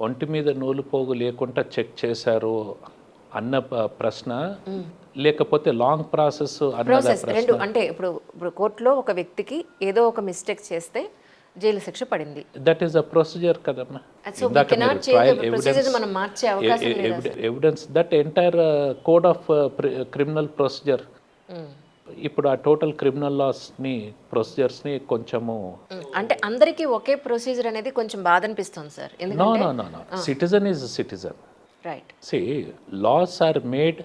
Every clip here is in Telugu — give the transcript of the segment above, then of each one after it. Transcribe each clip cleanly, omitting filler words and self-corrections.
ఒంటి మీద నూలు పోగు లేకుండా చెక్ చేశారు అన్న ప్రశ్న, లేకపోతే లాంగ్ ప్రాసెస్ అన్నదా ప్రాసెస్ రెండు. ప్రశ్న? అంటే ఇప్పుడు ఇప్పుడు కోర్టులో ఒక వ్యక్తికి ఏదో ఒక మిస్టేక్ చేస్తే జైలు శిక్ష పడింది. దట్ ఈస్ అ ప్రొసీజర్ కదమ్మా. So we cannot change the procedures, మనం మార్చే అవకాశం లేదా sir? Evidence that entire code of criminal procedure. ఇప్పుడు ఆ టోటల్ క్రిమినల్ లాస్ని ప్రొసీజర్స్ని కొంచెము అంటే అందరికీ ఒకే ప్రొసీజర్ అనేది కొంచెం బాధ అనిపిస్తుంది సార్. నో ఎందుకంటే no no no citizen is citizen. Right సి laws are made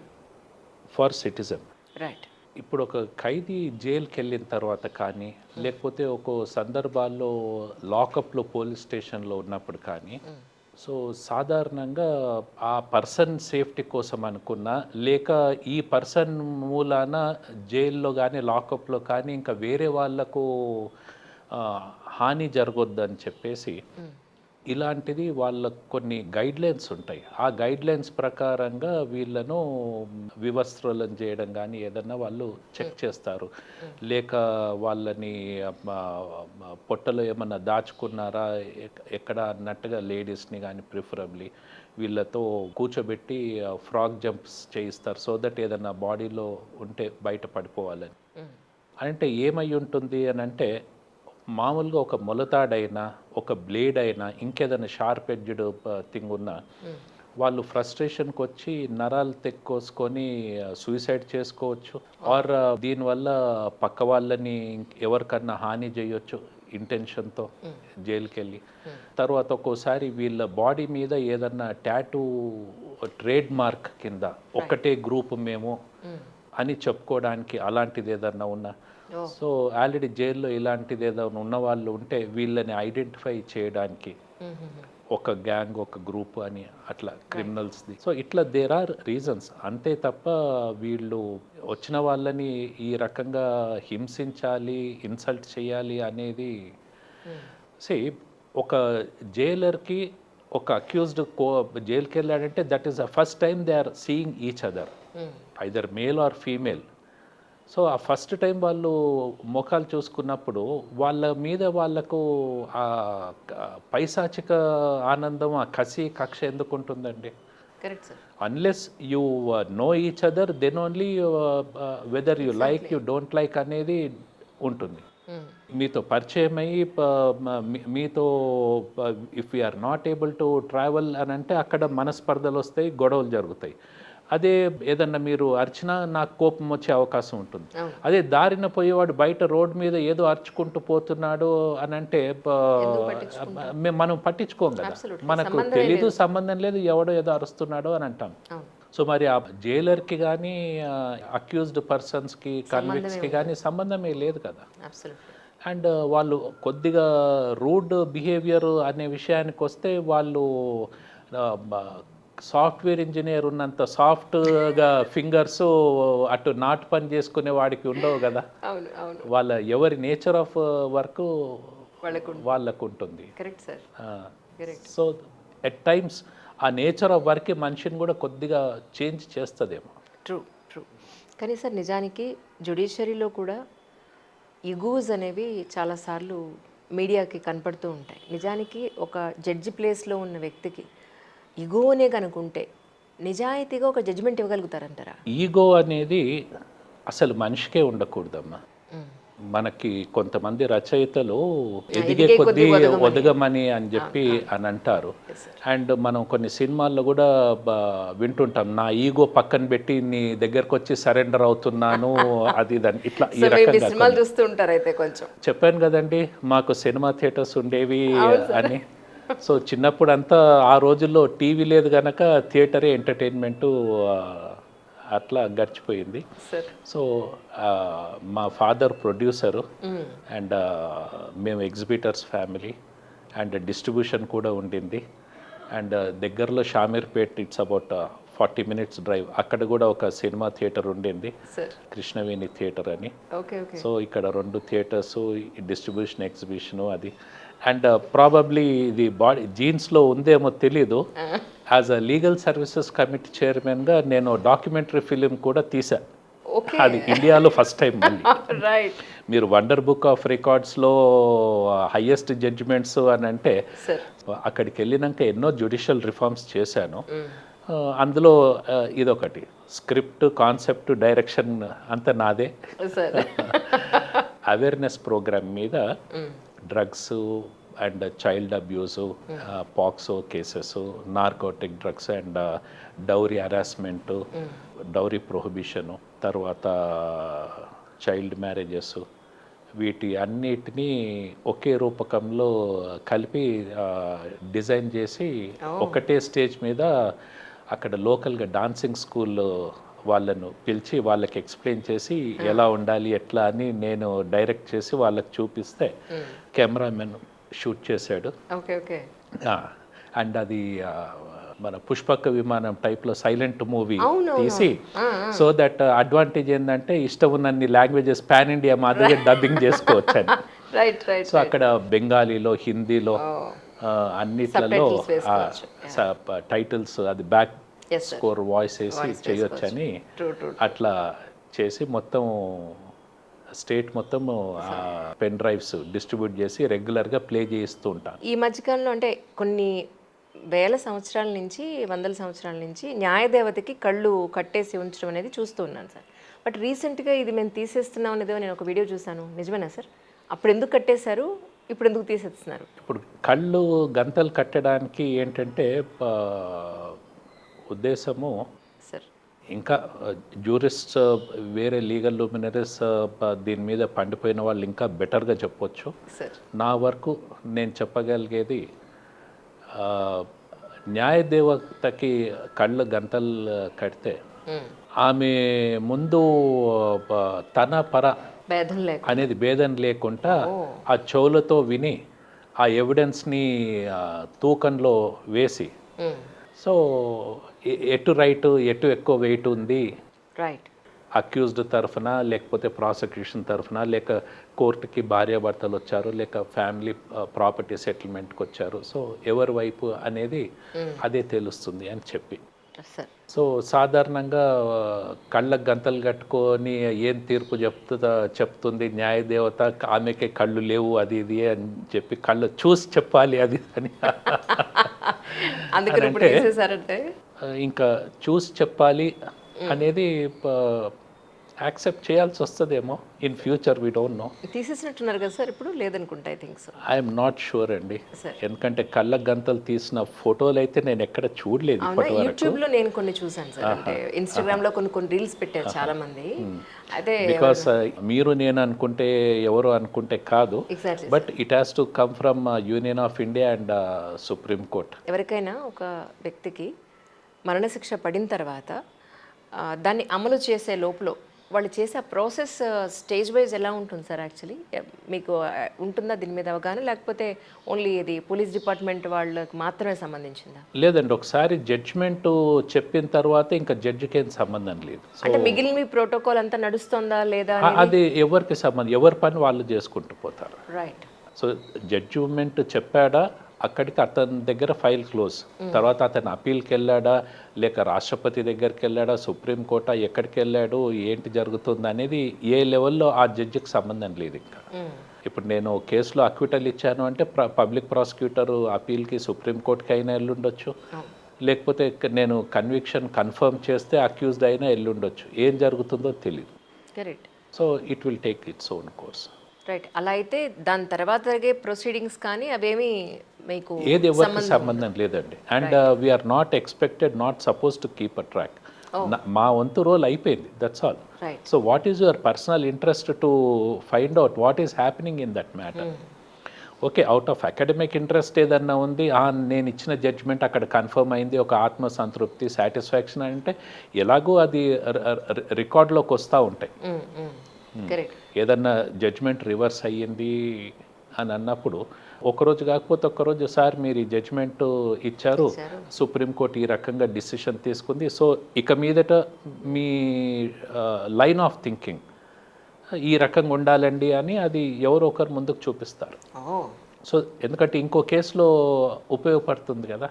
for citizen. Right. ఇప్పుడు ఒక ఖైదీ జైలుకి వెళ్ళిన తర్వాత కానీ, లేకపోతే ఒక సందర్భాల్లో లాకప్లో పోలీస్ స్టేషన్లో ఉన్నప్పుడు కానీ, సో సాధారణంగా ఆ పర్సన్ సేఫ్టీ కోసం అనుకున్నా, లేక ఈ పర్సన్ మూలాన జైల్లో కానీ లాకప్లో కానీ ఇంకా వేరే వాళ్లకు హాని జరగొద్దని చెప్పేసి ఇలాంటిది వాళ్ళకు కొన్ని గైడ్లైన్స్ ఉంటాయి. ఆ గైడ్లైన్స్ ప్రకారంగా వీళ్ళను వివస్త్రులను చేయడం కానీ ఏదన్నా వాళ్ళు చెక్ చేస్తారు. లేక వాళ్ళని పొట్టలో ఏమన్నా దాచుకున్నారా ఎక్కడ అన్నట్టుగా లేడీస్ని కానీ ప్రిఫరబ్లీ వీళ్ళతో కూర్చోబెట్టి ఫ్రాక్ జంప్స్ చేయిస్తారు, సో దట్ ఏదన్నా బాడీలో ఉంటే బయట పడిపోవాలని. అంటే ఏమై ఉంటుంది అని అంటే, మామూలుగా ఒక మొలతాడైనా ఒక బ్లేడ్ అయినా ఇంకేదైనా షార్ప్ ఎడ్జ్డ్ థింగ్ ఉన్నా వాళ్ళు ఫ్రస్ట్రేషన్కి వచ్చి నరాలు తెక్కోసుకొని సూసైడ్ చేసుకోవచ్చు, ఆర్ దీనివల్ల పక్క వాళ్ళని ఎవరికన్నా హాని చేయొచ్చు ఇంటెన్షన్తో జైలుకి వెళ్ళి. తర్వాత ఒక్కోసారి వీళ్ళ బాడీ మీద ఏదన్నా టాటూ ట్రేడ్ మార్క్ కింద ఒకటే గ్రూప్ మేము అని చెప్పుకోవడానికి అలాంటిది ఏదన్నా ఉన్నా, సో ఆల్రెడీ జైల్లో ఇలాంటిది ఏదైనా ఉన్న వాళ్ళు ఉంటే వీళ్ళని ఐడెంటిఫై చేయడానికి ఒక గ్యాంగ్ ఒక గ్రూప్ అని అట్లా క్రిమినల్స్ది. సో ఇట్లా దేర్ ఆర్ రీజన్స్, అంతే తప్ప వీళ్ళు వచ్చిన వాళ్ళని ఈ రకంగా హింసించాలి ఇన్సల్ట్ చేయాలి అనేది సి ఒక జైలర్కి ఒక అక్యూజ్డ్ జైలుకి వెళ్ళాడంటే that is the first time they are seeing each other, either male or female. So ఆ ఫస్ట్ టైం వాళ్ళు ముఖాలు చూసుకున్నప్పుడు వాళ్ళ మీద వాళ్ళకు ఆ పైశాచిక ఆనందం ఆ కసి కక్ష ఎందుకు ఉంటుందండి? Correct sir. Unless you know each other then only whether you like you don't like అనేది ఉంటుంది. మీతో పరిచయం అయ్యి మీతో if you are not able to travel అని అంటే అక్కడ మనస్పర్ధలు వస్తాయి, గొడవలు జరుగుతాయి. అదే ఏదన్నా మీరు అర్చినా నాకు కోపం వచ్చే అవకాశం ఉంటుంది. అదే దారిన పోయేవాడు బయట రోడ్డు మీద ఏదో అరుచుకుంటూ పోతున్నాడు అని అంటే మనం పట్టించుకోం కదా, మనకు తెలీదు, సంబంధం లేదు, ఎవడో ఏదో అరుస్తున్నాడో అని అంటాం. సో మరి ఆ జైలర్కి కానీ అక్యూజ్డ్ పర్సన్స్కి కన్విక్ట్స్కి కానీ సంబంధమే లేదు కదా. అండ్ వాళ్ళు కొద్దిగా రూడ్ బిహేవియర్ అనే విషయానికి వస్తే వాళ్ళు సాఫ్ట్వేర్ ఇంజనీర్ ఉన్నంత సాఫ్ట్గా ఫింగర్స్ అటు నాటు పని చేసుకునే వాడికి ఉండవు కదా. వాళ్ళ ఎవరి నేచర్ ఆఫ్ వర్క్ వాళ్ళకు ఉంటుంది. సో ఎట్ టైమ్స్ ఆ నేచర్ ఆఫ్ వర్క్ మనిషిని కూడా కొద్దిగా చేంజ్ చేస్తుందేమో. True true. కానీ సార్ నిజానికి జ్యుడిషియరీలో కూడా ఇగోస్ అనేవి చాలాసార్లు మీడియాకి కనపడుతూ ఉంటాయి. నిజానికి ఒక జడ్జి ప్లేస్లో ఉన్న వ్యక్తికి ఈగోనే కనుకుంటే నిజాయితీగా ఒక జడ్జిమెంట్ ఇవ్వగలుగుతారంటారా? ఈగో అనేది అసలు మనిషికే ఉండకూడదమ్మా. మనకి కొంతమంది రచయితలు ఎదిగే కొద్దీ ఒదగమని అని చెప్పి అని అంటారు. అండ్ మనం కొన్ని సినిమాల్లో కూడా వింటుంటాం, నా ఈగో పక్కన పెట్టి నీ దగ్గరకు వచ్చి సరెండర్ అవుతున్నాను అది దాన్ని ఇట్లా ఈ రకంగా చూస్తుంటారు. అయితే కొంచెం చెప్పాను కదండి, మాకు సినిమా థియేటర్స్ ఉండేవి అని. సో చిన్నప్పుడు అంతా ఆ రోజుల్లో టీవీ లేదు కనుక థియేటరే ఎంటర్టైన్మెంటు అట్లా గడిచిపోయింది. సో మా ఫాదర్ ప్రొడ్యూసరు అండ్ మేము ఎగ్జిబిటర్స్ ఫ్యామిలీ అండ్ డిస్ట్రిబ్యూషన్ కూడా ఉండింది. అండ్ దగ్గరలో Shamirpet it's about 40 minutes drive, అక్కడ కూడా ఒక సినిమా థియేటర్ ఉండింది, కృష్ణవేణి థియేటర్ అని. సో ఇక్కడ 2 థియేటర్స్, డిస్ట్రిబ్యూషన్ ఎగ్జిబిషను అది. అండ్ ప్రాబబ్లీ ఇది బాడీ జీన్స్లో ఉందేమో తెలీదు, as a legal services committee చైర్మన్గా నేను డాక్యుమెంటరీ ఫిలిం కూడా తీసా. ఓకే. అది ఇండియాలో ఫస్ట్ టైం మళ్ళీ. రైట్ మీరు వండర్ బుక్ ఆఫ్ రికార్డ్స్లో హయ్యెస్ట్ జడ్జిమెంట్స్ అని అంటే సార్. అక్కడికి వెళ్ళినాక ఎన్నో జ్యుడిషియల్ రిఫార్మ్స్ చేశాను. అందులో ఇదొకటి స్క్రిప్ట్, కాన్సెప్ట్, డైరెక్షన్ అంతా నాదే. సార్. అవేర్నెస్ ప్రోగ్రామ్ మీద drugs and child abuse, POCSO cases, narcotic drugs and dowry harassment, dowry prohibition, తర్వాత చైల్డ్ మ్యారేజెస్, వీటి అన్నిటినీ ఒకే రూపకంలో కలిపి డిజైన్ చేసి ఒకటే స్టేజ్ మీద అక్కడ లోకల్గా డాన్సింగ్ స్కూల్ వాళ్ళను పిలిచి వాళ్ళకి ఎక్స్ప్లెయిన్ చేసి ఎలా ఉండాలి ఎట్లా అని నేను డైరెక్ట్ చేసి వాళ్ళకి చూపిస్తే కెమెరామెన్ షూట్ చేశాడు. Okay okay. అండ్ అది మన పుష్పక విమానం టైప్లో సైలెంట్ మూవీ తీసి, సో దట్ అడ్వాంటేజ్ ఏంటంటే ఇష్టం ఉన్నన్ని లాంగ్వేజెస్ పాన్ ఇండియా మాదిరిగా డబ్బింగ్ చేసుకోవచ్చు అని. Right right. సో అక్కడ బెంగాలీలో, హిందీలో అన్నిట్లలో టైటిల్స్ అది బ్యాక్ స్కోర్ వాయిస్ వేసి చేయొచ్చని అట్లా చేసి మొత్తం స్టేట్ మొత్తం పెన్ డ్రైవ్స్ డిస్ట్రిబ్యూట్ చేసి రెగ్యులర్గా ప్లే చేయిస్తూ ఉంటాను. ఈ మధ్యకాలంలో అంటే కొన్ని వేల సంవత్సరాల నుంచి, వందల సంవత్సరాల నుంచి న్యాయదేవతకి కళ్ళు కట్టేసి ఉంచడం అనేది చూస్తూ ఉన్నాను సార్. బట్ రీసెంట్గా ఇది మేము తీసేస్తున్నాం అనేది నేను ఒక వీడియో చూసాను. నిజమేనా సార్? అప్పుడు ఎందుకు కట్టేశారు, ఇప్పుడు ఎందుకు తీసేస్తున్నారు? ఇప్పుడు కళ్ళు గంతలు కట్టడానికి ఏంటంటే ఉద్దేశము సార్, ఇంకా జ్యూరిస్ట్స్, వేరే లీగల్ లూమినరీస్ దీని మీద పండిపోయిన వాళ్ళు ఇంకా బెటర్గా చెప్పొచ్చు. సార్, నా వరకు నేను చెప్పగలిగేది న్యాయదేవతకి కళ్ళు గంతలు కడితే ఆమె ముందు తన పర భేదం లేక అనేది భేదం లేకుండా ఆ చెవులతో విని ఆ ఎవిడెన్స్ని తూకంలో వేసి, సో ఎటు రైట్ ఎటు ఎక్కువ వెయిట్ ఉంది, రైట్, అక్యూజ్డ్ తరఫున లేకపోతే ప్రాసిక్యూషన్ తరఫున, లేక కోర్టుకి భార్యాభర్తలు వచ్చారు, లేక ఫ్యామిలీ ప్రాపర్టీ సెటిల్మెంట్కి వచ్చారు, సో ఎవరి వైపు అనేది అదే తెలుస్తుంది అని చెప్పి. సో సాధారణంగా కళ్ళకు గంతలు కట్టుకొని ఏం తీర్పు చెప్తుంది న్యాయదేవత, ఆమెకే కళ్ళు లేవు అది ఇది అని చెప్పి కళ్ళు చూసి చెప్పాలి అది అని అంటే ఇంకా చూసి చెప్పాలి అనేది యాక్సెప్ట్ చేయాల్సి వస్తుందేమో in future, we don't know. తీసేసినట్టున్నారు కదా సార్ ఇప్పుడు? లేదనుకుంటా, I think so. I'm not sure అండి, ఎందుకంటే కళ్ళ గంతలు తీసిన ఫోటోలు అయితే నేను ఎక్కడ చూడలేదు. యూట్యూబ్ లో నేను కొన్ని చూసాను సార్, అంటే ఇన్స్టాగ్రామ్ లో కొన్ని రీల్స్ పెట్టారు చాలా మంది. అయితే బికాస్ మీరు నేను అనుకుంటే ఎవరు అనుకుంటే కాదు, but it has to come from union of India and supreme court. ఎవరికైనా ఒక వ్యక్తికి మరణశిక్ష పడిన తర్వాత దాన్ని అమలు చేసే లోపల వాళ్ళు చేసే ఆ ప్రాసెస్ స్టేజ్ వైజ్ ఎలా ఉంటుంది సార్? యాక్చువల్లీ మీకు ఉంటుందా దీని మీద అవగాహన, లేకపోతే ఓన్లీ ఇది పోలీస్ డిపార్ట్మెంట్ వాళ్ళకి మాత్రమే సంబంధించిందా? లేదండి, ఒకసారి జడ్జిమెంట్ చెప్పిన తర్వాత ఇంకా జడ్జికి ఏం సంబంధం లేదు. అంటే మిగిలిన మీ ప్రోటోకాల్ అంతా నడుస్తుందా లేదా? అది ఎవరికి సంబంధం, ఎవరి పని వాళ్ళు చేసుకుంటూ పోతారు. రైట్. సో జడ్జిమెంట్ చెప్పాడా, అక్కడికి అతని దగ్గర ఫైల్ క్లోజ్. తర్వాత అతను అప్పీల్కి వెళ్ళాడా, లేక రాష్ట్రపతి దగ్గరికి వెళ్ళాడా, సుప్రీంకోర్టు ఎక్కడికి వెళ్ళాడు, ఏంటి జరుగుతుంది అనేది ఏ లెవెల్లో ఆ జడ్జికి సంబంధం లేదు ఇంకా. ఇప్పుడు నేను కేసులో అక్విటల్ ఇచ్చాను అంటే పబ్లిక్ ప్రాసిక్యూటర్ అప్పీల్కి సుప్రీంకోర్టుకి అయినా వెళ్ళుండొచ్చు, లేకపోతే నేను కన్విక్షన్ కన్ఫర్మ్ చేస్తే అక్యూజ్డ్ అయినా వెళ్ళుండొచ్చు. ఏం జరుగుతుందో తెలియదు. Correct. So it will take its own course. Right. అలా అయితే దాని తర్వాత జరిగే ప్రొసీడింగ్స్ కానీ అవేమి మీకు ఏది ఎవరికి సంబంధం లేదండి. And we are not expected, not suppose to keep a track. మా వంతు రోల్ అయిపోయింది, that's all. So what is your personal interest to find out what is happening in that matter? Okay, out of academic interest ఏదన్నా ఉంది, నేను ఇచ్చిన జడ్జ్మెంట్ అక్కడ కన్ఫర్మ్ అయింది, ఒక ఆత్మసంతృప్తి, సాటిస్ఫాక్షన్ అంటే ఎలాగో అది రికార్డులోకి వస్తూ ఉంటాయి. ఏదన్నా జడ్జ్మెంట్ రివర్స్ అయ్యింది అని అన్నప్పుడు ఒకరోజు కాకపోతే ఒక్కరోజు, సార్ మీరు ఈ జడ్జ్మెంట్ ఇచ్చారు, సుప్రీంకోర్టు ఈ రకంగా డిసిషన్ తీసుకుంది, సో ఇక మీదట మీ లైన్ ఆఫ్ థింకింగ్ ఈ రకంగా ఉండాలండి అని అది ఎవరో ఒకరు ముందుకు చూపిస్తారు. సో ఎందుకంటే ఇంకో కేసులో ఉపయోగపడుతుంది కదా.